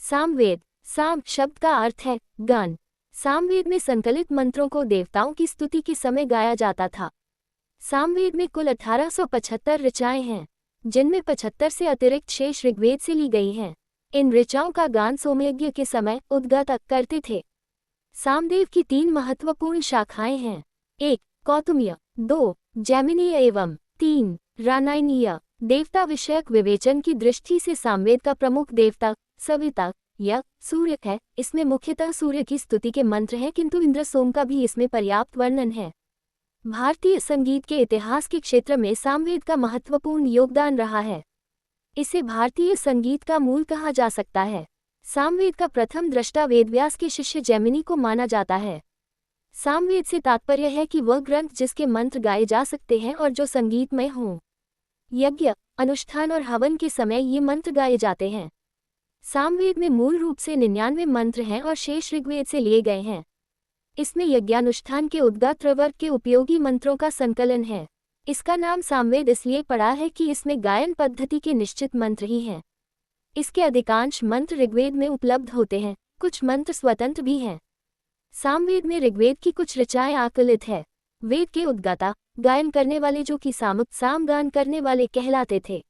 सामवेद। साम शब्द का अर्थ है गान। सामवेद में संकलित मंत्रों को देवताओं की स्तुति के समय गाया जाता था। सामवेद में कुल 1875 ऋचाएं हैं, जिनमें 75 से अतिरिक्त शेष ऋग्वेद से ली गई हैं। इन ऋचाओं का गान सोमयज्ञ के समय उद्गाता करते थे। सामदेव की 3 महत्वपूर्ण शाखाएं हैं। 1. कौतुमीय, 2. जैमिनीय एवं 3. रानायनीय। देवता विषयक विवेचन की दृष्टि से सामवेद का प्रमुख देवता सविता या सूर्य है। इसमें मुख्यतः सूर्य की स्तुति के मंत्र हैं, किंतु इंद्र सोम का भी इसमें पर्याप्त वर्णन है। भारतीय संगीत के इतिहास के क्षेत्र में सामवेद का महत्वपूर्ण योगदान रहा है। इसे भारतीय संगीत का मूल कहा जा सकता है। सामवेद का प्रथम दृष्टा वेदव्यास के शिष्य जैमिनी को माना जाता है। सामवेद से तात्पर्य है कि वह ग्रंथ जिसके मंत्र गाए जा सकते हैं और जो संगीतमय हों। यज्ञ, अनुष्ठान और हवन के समय ये मंत्र गाए जाते हैं। सामवेद में मूल रूप से 99 मंत्र हैं और शेष ऋग्वेद से लिए गए हैं। इसमें यज्ञानुष्ठान के उद्गात वर्ग के उपयोगी मंत्रों का संकलन है। इसका नाम सामवेद इसलिए पड़ा है कि इसमें गायन पद्धति के निश्चित मंत्र ही हैं। इसके अधिकांश मंत्र ऋग्वेद में उपलब्ध होते हैं, कुछ मंत्र स्वतंत्र भी हैं। सामवेद में ऋग्वेद की कुछ ऋचाएं आकलित है। वेद के उद्गाता, गायन करने वाले जो कि सामुक सामगान करने वाले कहलाते थे।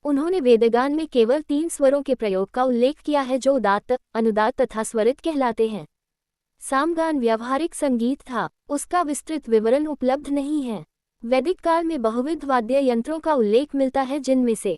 उन्होंने वेदगान में केवल 3 स्वरों के प्रयोग का उल्लेख किया है, जो उदात्त, अनुदात्त तथा स्वरित कहलाते हैं। सामगान व्यावहारिक संगीत था, उसका विस्तृत विवरण उपलब्ध नहीं है। वैदिक काल में बहुविध वाद्य यंत्रों का उल्लेख मिलता है, जिनमें से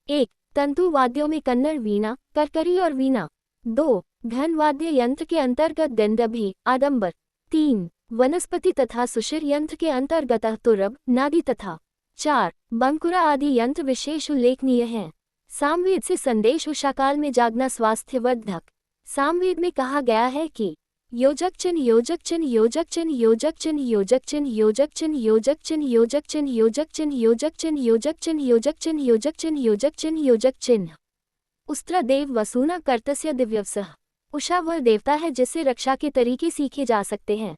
1. तंतु वाद्यों में कन्नड़ वीणा, करकरी और वीणा। 2. घन वाद्य यंत्र के अंतर्गत गंधर्वी, आडंबर। 3. वनस्पति तथा सुशिर यंत्र के अंतर्गत तुरब, नादी तथा 4. बंकुरा आदि यंत्र विशेष उल्लेखनीय हैं। सामवेद से संदेश उषाकाल में जागना स्वास्थ्यवर्धक। सामवेद में कहा गया है कि योजकचिन योजकचिन योजकचिन योजकचिन योजकचिन योजकचिन योजकचिन योजकचिन योजकचिन योजकचिन योजकचिन योजकचिन योजकचिन योजकचिन योजकचिन। उस्त्र देव वसूना कर्तस्य दिव्यवसः। उषा वह देवता है जिससे रक्षा के तरीके सीखे जा सकते हैं।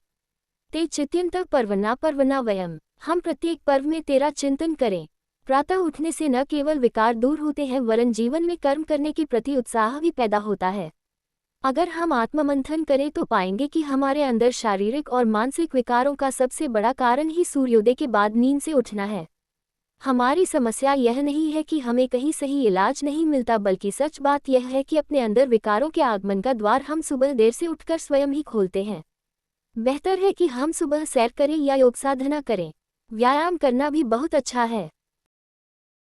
ते चित्यंत पर्वना पर्वना वयम। हम प्रत्येक पर्व में तेरा चिंतन करें। प्रातः उठने से न केवल विकार दूर होते हैं, वरन जीवन में कर्म करने के प्रति उत्साह भी पैदा होता है। अगर हम आत्ममंथन करें तो पाएंगे कि हमारे अंदर शारीरिक और मानसिक विकारों का सबसे बड़ा कारण ही सूर्योदय के बाद नींद से उठना है। हमारी समस्या यह नहीं है कि हमें कहीं सही इलाज नहीं मिलता, बल्कि सच बात यह है कि अपने अंदर विकारों के आगमन का द्वार हम सुबह देर से उठकर स्वयं ही खोलते हैं। बेहतर है कि हम सुबह सैर करें या योग साधना करें। व्यायाम करना भी बहुत अच्छा है।